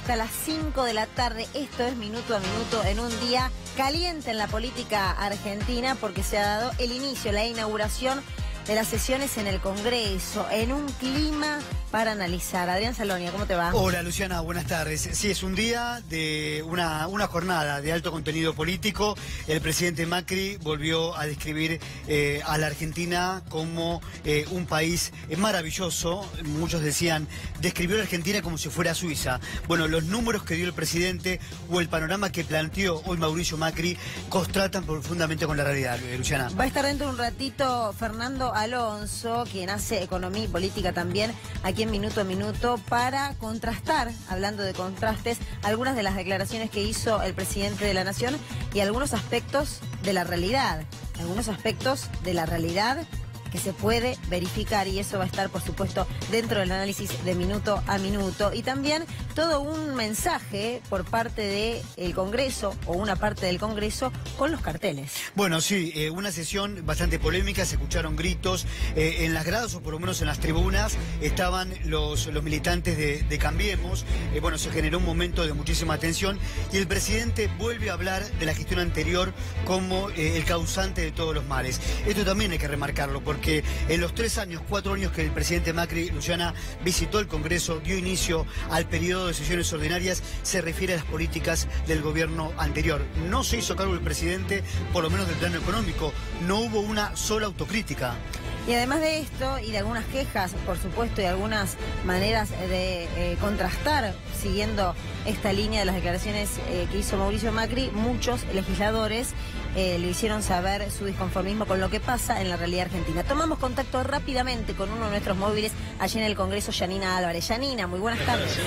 hasta las 5 de la tarde. Esto es Minuto a Minuto en un día caliente en la política argentina porque se ha dado el inicio, la inauguración de las sesiones en el Congreso, en un clima para analizar. Adrián Salonia, ¿cómo te va? Hola Luciana, buenas tardes. Sí, es un día de una jornada de alto contenido político. El presidente Macri volvió a describir a la Argentina como un país maravilloso. Muchos decían, describió a la Argentina como si fuera Suiza. Bueno, los números que dio el presidente o el panorama que planteó hoy Mauricio Macri contrastan profundamente con la realidad, Luciana. Va a estar dentro de un ratito Fernando Alonso, quien hace economía y política también aquí en Minuto a Minuto, para contrastar, hablando de contrastes, algunas de las declaraciones que hizo el presidente de la Nación y algunos aspectos de la realidad. Algunos aspectos de la realidad que se puede verificar, y eso va a estar, por supuesto, dentro del análisis de Minuto a Minuto. Y también todo un mensaje por parte del Congreso, o una parte del Congreso, con los carteles. Bueno, sí, una sesión bastante polémica, se escucharon gritos en las gradas, o por lo menos en las tribunas, estaban los militantes de Cambiemos. Bueno, se generó un momento de muchísima tensión, y el presidente vuelve a hablar de la gestión anterior como el causante de todos los males. Esto también hay que remarcarlo, porque en los 4 años que el presidente Macri, Luciana, visitó el Congreso, dio inicio al periodo de sesiones ordinarias, se refiere a las políticas del gobierno anterior. No se hizo cargo el presidente, por lo menos del plano económico, no hubo una sola autocrítica. Y además de esto, y de algunas quejas, por supuesto, y algunas maneras de contrastar, siguiendo esta línea de las declaraciones que hizo Mauricio Macri, muchos legisladores le hicieron saber su disconformismo con lo que pasa en la realidad argentina. Tomamos contacto rápidamente con uno de nuestros móviles allí en el Congreso, Yanina Álvarez. Yanina, muy buenas tardes.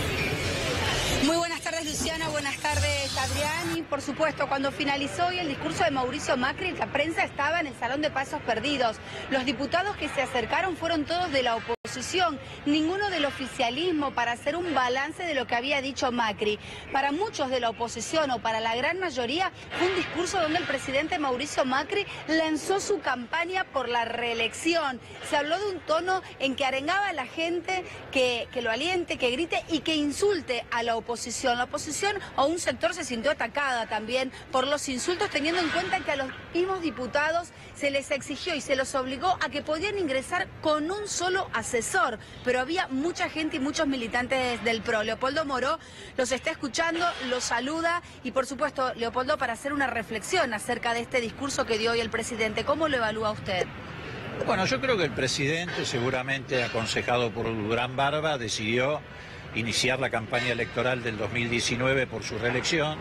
Muy buenas tardes, Luciana, buenas tardes, Adrián. Y por supuesto, cuando finalizó hoy el discurso de Mauricio Macri, la prensa estaba en el Salón de Pasos Perdidos. Los diputados que se acercaron fueron todos de la oposición, ninguno del oficialismo, para hacer un balance de lo que había dicho Macri. Para muchos de la oposición, o para la gran mayoría, fue un discurso donde el presidente Mauricio Macri lanzó su campaña por la reelección. Se habló de un tono en que arengaba a la gente que lo aliente, que grite y que insulte a la oposición. La oposición o un sector se sintió atacada también por los insultos, teniendo en cuenta que a los mismos diputados se les exigió y se los obligó a que podían ingresar con un solo asesor, pero había mucha gente y muchos militantes del PRO. Leopoldo Moró los está escuchando, los saluda, y por supuesto, Leopoldo, para hacer una reflexión acerca de este discurso que dio hoy el presidente, ¿cómo lo evalúa usted? Bueno, yo creo que el presidente, seguramente aconsejado por Durán Barba, decidió iniciar la campaña electoral del 2019 por su reelección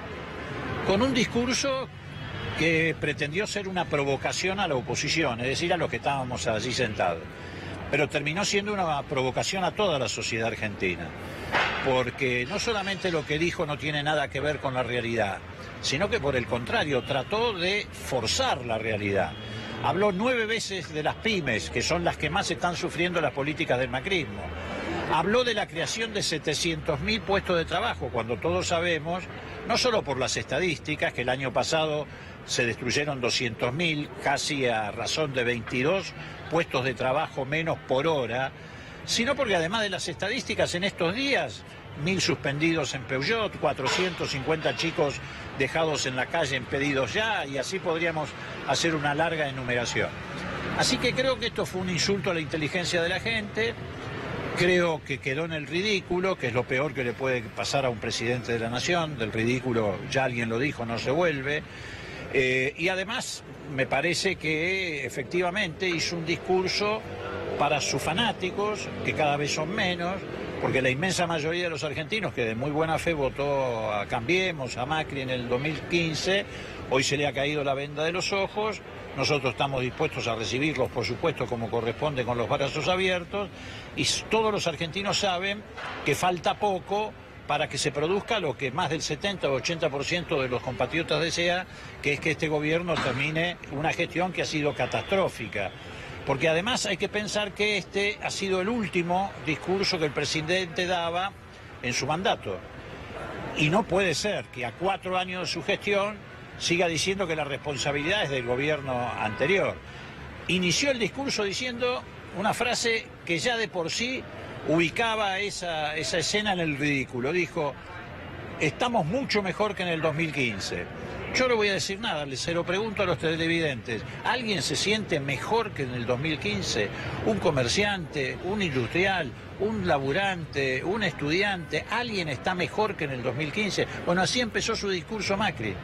con un discurso que pretendió ser una provocación a la oposición, es decir, a los que estábamos allí sentados. Pero terminó siendo una provocación a toda la sociedad argentina, porque no solamente lo que dijo no tiene nada que ver con la realidad, sino que por el contrario trató de forzar la realidad. Habló 9 veces de las pymes, que son las que más están sufriendo las políticas del macrismo. Habló de la creación de 700.000 puestos de trabajo, cuando todos sabemos, no solo por las estadísticas, que el año pasado se destruyeron 200.000, casi a razón de 22 puestos de trabajo menos por hora, sino porque además de las estadísticas, en estos días, 1.000 suspendidos en Peugeot, 450 chicos dejados en la calle en pedidos ya, y así podríamos hacer una larga enumeración. Así que creo que esto fue un insulto a la inteligencia de la gente. Creo que quedó en el ridículo, que es lo peor que le puede pasar a un presidente de la nación. Del ridículo, ya alguien lo dijo, no se vuelve. Y además me parece que efectivamente hizo un discurso para sus fanáticos, que cada vez son menos, porque la inmensa mayoría de los argentinos, que de muy buena fe votó a Cambiemos, a Macri en el 2015, hoy se le ha caído la venda de los ojos. Nosotros estamos dispuestos a recibirlos, por supuesto, como corresponde, con los brazos abiertos, y todos los argentinos saben que falta poco para que se produzca lo que más del 70 o 80% de los compatriotas desea, que es que este gobierno termine una gestión que ha sido catastrófica. Porque además hay que pensar que este ha sido el último discurso que el presidente daba en su mandato. Y no puede ser que a 4 años de su gestión siga diciendo que la responsabilidad es del gobierno anterior. Inició el discurso diciendo una frase que ya de por sí ubicaba esa escena en el ridículo. Dijo: estamos mucho mejor que en el 2015. Yo no voy a decir nada, se lo pregunto a los televidentes. ¿Alguien se siente mejor que en el 2015? ¿Un comerciante, un industrial, un laburante, un estudiante? ¿Alguien está mejor que en el 2015? Bueno, así empezó su discurso Macri.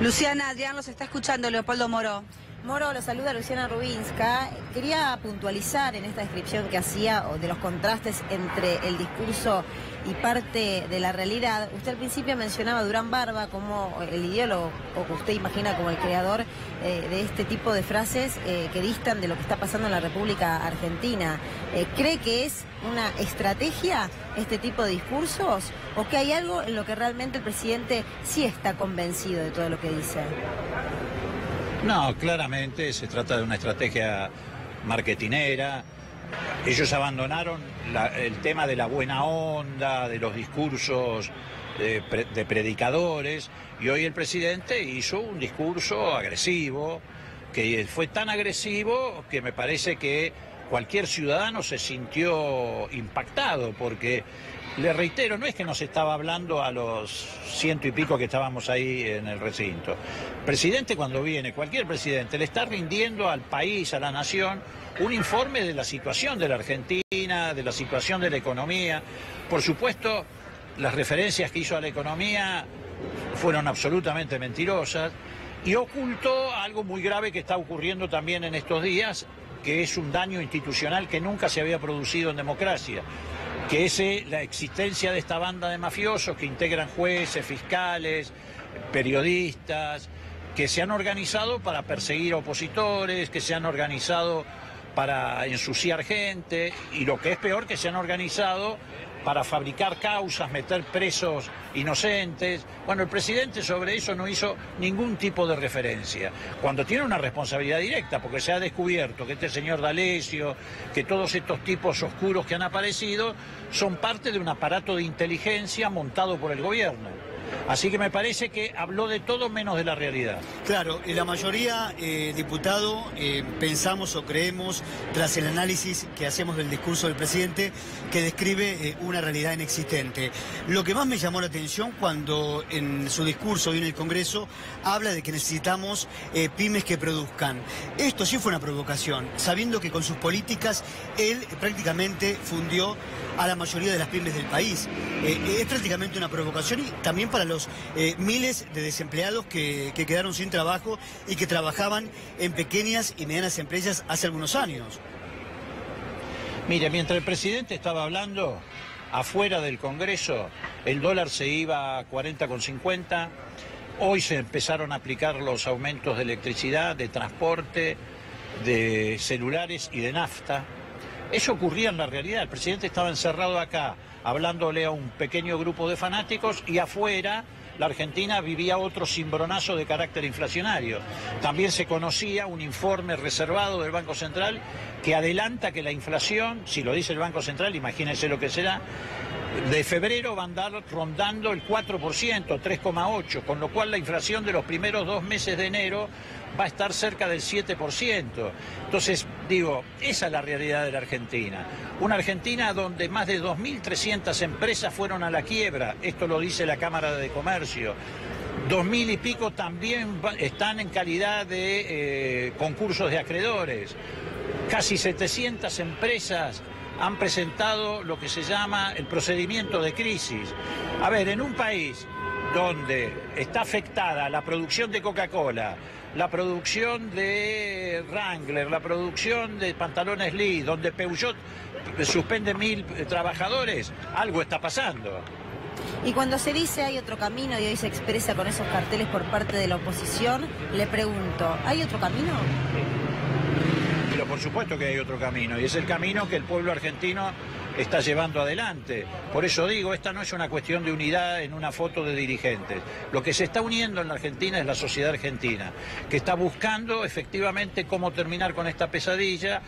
Luciana, Adrián los está escuchando, Leopoldo Moro. Moro, lo saluda Luciana Rubinska. Quería puntualizar en esta descripción que hacía de los contrastes entre el discurso y parte de la realidad. Usted al principio mencionaba a Durán Barba como el ideólogo, o que usted imagina como el creador de este tipo de frases que distan de lo que está pasando en la República Argentina. ¿Cree que es una estrategia este tipo de discursos o que hay algo en lo que realmente el presidente sí está convencido de todo lo que dice? No, claramente se trata de una estrategia marketinera. Ellos abandonaron el tema de la buena onda, de los discursos de predicadores, y hoy el presidente hizo un discurso agresivo, que fue tan agresivo que me parece que cualquier ciudadano se sintió impactado, porque, le reitero, no es que nos estaba hablando a los 100 y pico que estábamos ahí en el recinto. El presidente, cuando viene, cualquier presidente, le está rindiendo al país, a la nación, un informe de la situación de la Argentina, de la situación de la economía. Por supuesto, las referencias que hizo a la economía fueron absolutamente mentirosas, y ocultó algo muy grave que está ocurriendo también en estos días, que es un daño institucional que nunca se había producido en democracia, que es la existencia de esta banda de mafiosos que integran jueces, fiscales, periodistas, que se han organizado para perseguir opositores, que se han organizado para ensuciar gente, y lo que es peor, que se han organizado para fabricar causas, meter presos inocentes. Bueno, el presidente sobre eso no hizo ningún tipo de referencia, cuando tiene una responsabilidad directa, porque se ha descubierto que este señor D'Alessio, que todos estos tipos oscuros que han aparecido, son parte de un aparato de inteligencia montado por el gobierno. Así que me parece que habló de todo menos de la realidad. Claro, la mayoría, diputado, pensamos o creemos, tras el análisis que hacemos del discurso del presidente, que describe una realidad inexistente. Lo que más me llamó la atención cuando en su discurso hoy en el Congreso habla de que necesitamos pymes que produzcan. Esto sí fue una provocación, sabiendo que con sus políticas él prácticamente fundió a la mayoría de las pymes del país. Es prácticamente una provocación, y también para los miles de desempleados que quedaron sin trabajo y que trabajaban en pequeñas y medianas empresas hace algunos años. Mire, mientras el presidente estaba hablando, afuera del Congreso, el dólar se iba a 40,50, hoy se empezaron a aplicar los aumentos de electricidad, de transporte, de celulares y de nafta. Eso ocurría en la realidad. El presidente estaba encerrado acá, hablándole a un pequeño grupo de fanáticos, y afuera la Argentina vivía otro cimbronazo de carácter inflacionario. También se conocía un informe reservado del Banco Central que adelanta que la inflación, si lo dice el Banco Central, imagínense lo que será, de febrero va a andar rondando el 4%, 3,8%, con lo cual la inflación de los primeros 2 meses de enero va a estar cerca del 7%. Entonces, digo, esa es la realidad de la Argentina. Una Argentina donde más de 2.300 empresas fueron a la quiebra, esto lo dice la Cámara de Comercio. 2.000 y pico también están en calidad de concursos de acreedores. Casi 700 empresas han presentado lo que se llama el procedimiento de crisis. A ver, en un país donde está afectada la producción de Coca-Cola, la producción de Wrangler, la producción de pantalones Lee, donde Peugeot suspende 1.000 trabajadores, algo está pasando. Y cuando se dice hay otro camino y hoy se expresa con esos carteles por parte de la oposición, le pregunto, ¿hay otro camino? Pero por supuesto que hay otro camino, y es el camino que el pueblo argentino está llevando adelante. Por eso digo, esta no es una cuestión de unidad en una foto de dirigentes. Lo que se está uniendo en la Argentina es la sociedad argentina, que está buscando efectivamente cómo terminar con esta pesadilla,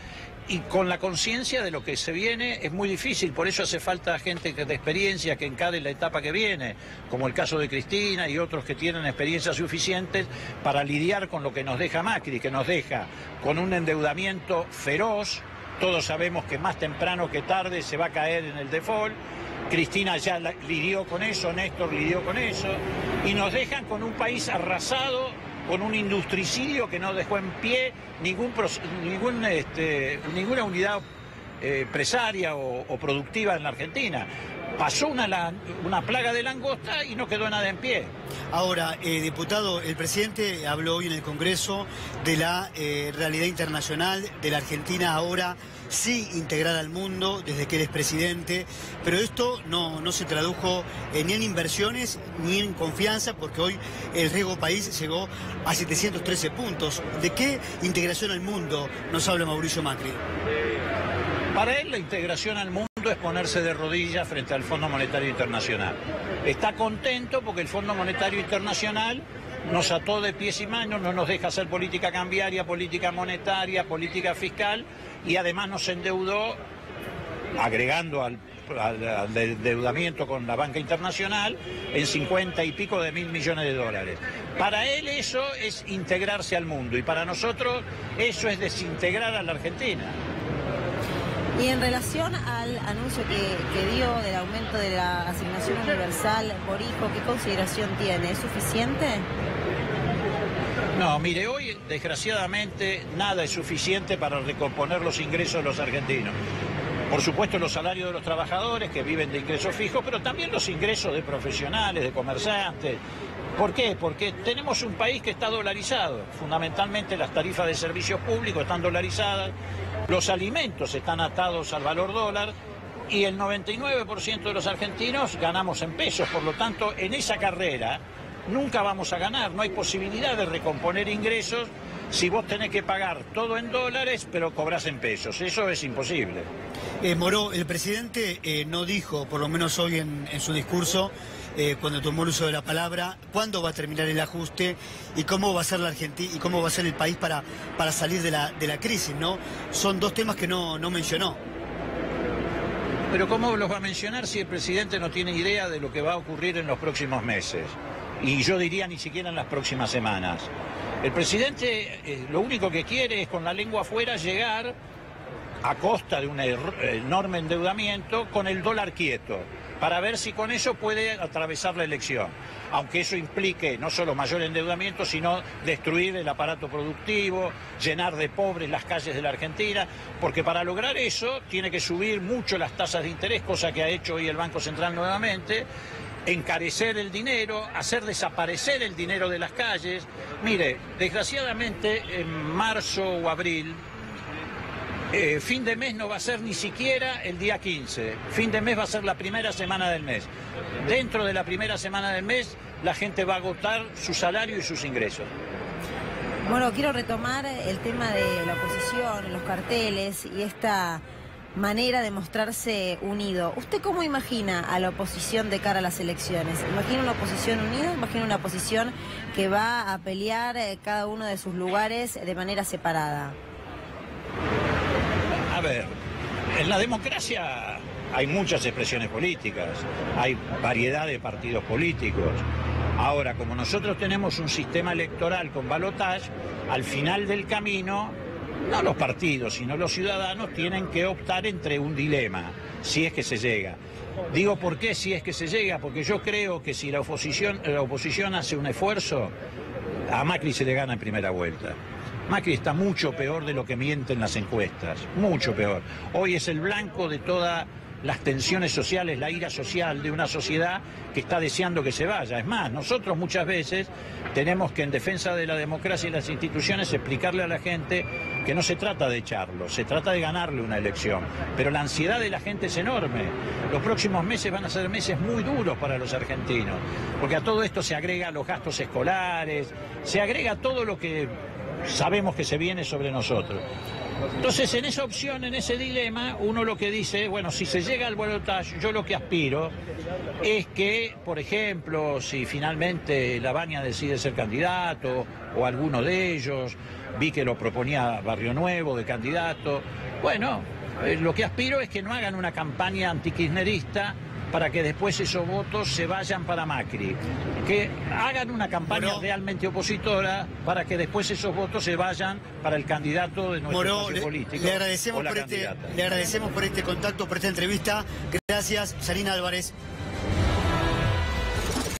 y con la conciencia de lo que se viene es muy difícil. Por eso hace falta gente de experiencia que encare la etapa que viene, como el caso de Cristina y otros que tienen experiencias suficientes para lidiar con lo que nos deja Macri, que nos deja con un endeudamiento feroz. Todos sabemos que más temprano que tarde se va a caer en el default, Cristina ya lidió con eso, Néstor lidió con eso, y nos dejan con un país arrasado, con un industricidio que no dejó en pie ninguna unidad empresaria o productiva en la Argentina. Pasó una plaga de langosta y no quedó nada en pie. Ahora, diputado, el presidente habló hoy en el Congreso de la realidad internacional de la Argentina ahora sí integrada al mundo desde que él es presidente, pero esto no se tradujo ni en inversiones ni en confianza, porque hoy el riesgo país llegó a 713 puntos. ¿De qué integración al mundo nos habla Mauricio Macri? Para él la integración al mundo es ponerse de rodillas frente al Fondo Monetario Internacional. Está contento porque el Fondo Monetario Internacional nos ató de pies y manos, no nos deja hacer política cambiaria, política monetaria, política fiscal, y además nos endeudó, agregando al endeudamiento con la banca internacional, en 50 y pico de mil millones de dólares. Para él eso es integrarse al mundo y para nosotros eso es desintegrar a la Argentina. Y en relación al anuncio que dio del aumento de la asignación universal por hijo, ¿qué consideración tiene? ¿Es suficiente? No, mire, hoy desgraciadamente nada es suficiente para recomponer los ingresos de los argentinos. Por supuesto los salarios de los trabajadores que viven de ingresos fijos, pero también los ingresos de profesionales, de comerciantes. ¿Por qué? Porque tenemos un país que está dolarizado. Fundamentalmente las tarifas de servicios públicos están dolarizadas, los alimentos están atados al valor dólar y el 99% de los argentinos ganamos en pesos. Por lo tanto, en esa carrera nunca vamos a ganar. No hay posibilidad de recomponer ingresos si vos tenés que pagar todo en dólares, pero cobrás en pesos. Eso es imposible. Moró, el presidente no dijo, por lo menos hoy en su discurso, cuando tomó el uso de la palabra, cuándo va a terminar el ajuste y cómo va a ser la Argentina y cómo va a ser el país para salir de la crisis, ¿no? Son dos temas que no mencionó. Pero ¿cómo los va a mencionar si el presidente no tiene idea de lo que va a ocurrir en los próximos meses? Y yo diría ni siquiera en las próximas semanas. El presidente lo único que quiere es con la lengua afuera llegar a costa de un enorme endeudamiento con el dólar quieto, para ver si con eso puede atravesar la elección. Aunque eso implique no solo mayor endeudamiento, sino destruir el aparato productivo, llenar de pobres las calles de la Argentina, porque para lograr eso tiene que subir mucho las tasas de interés, cosa que ha hecho hoy el Banco Central nuevamente, encarecer el dinero, hacer desaparecer el dinero de las calles. Mire, desgraciadamente en marzo o abril, fin de mes no va a ser ni siquiera el día 15, fin de mes va a ser la primera semana del mes. Dentro de la primera semana del mes la gente va a agotar su salario y sus ingresos. Bueno, quiero retomar el tema de la oposición, los carteles y esta manera de mostrarse unido. ¿Usted cómo imagina a la oposición de cara a las elecciones? ¿Imagina una oposición unida? ¿Imagina una oposición que va a pelear cada uno de sus lugares de manera separada? A ver, en la democracia hay muchas expresiones políticas, hay variedad de partidos políticos. Ahora, como nosotros tenemos un sistema electoral con balotaje, al final del camino, no los partidos, sino los ciudadanos tienen que optar entre un dilema, si es que se llega. Digo, ¿por qué si es que se llega? Porque yo creo que si la oposición hace un esfuerzo, a Macri se le gana en primera vuelta. Macri está mucho peor de lo que mienten las encuestas, mucho peor. Hoy es el blanco de todas las tensiones sociales, la ira social de una sociedad que está deseando que se vaya. Es más, nosotros muchas veces tenemos que en defensa de la democracia y las instituciones explicarle a la gente que no se trata de echarlo, se trata de ganarle una elección. Pero la ansiedad de la gente es enorme. Los próximos meses van a ser meses muy duros para los argentinos, porque a todo esto se agrega los gastos escolares, se agrega todo lo que sabemos que se viene sobre nosotros. Entonces, en esa opción, en ese dilema, uno lo que dice, bueno, si se llega al balotaje, yo lo que aspiro es que, por ejemplo, si finalmente Lavagna decide ser candidato, o alguno de ellos, vi que lo proponía Barrio Nuevo de candidato, bueno, lo que aspiro es que no hagan una campaña antikirchnerista para que después esos votos se vayan para Macri. Que hagan una campaña realmente opositora para que después esos votos se vayan para el candidato de nuestro espacio político. Le agradecemos por este contacto, por esta entrevista. Gracias, Sarina Álvarez.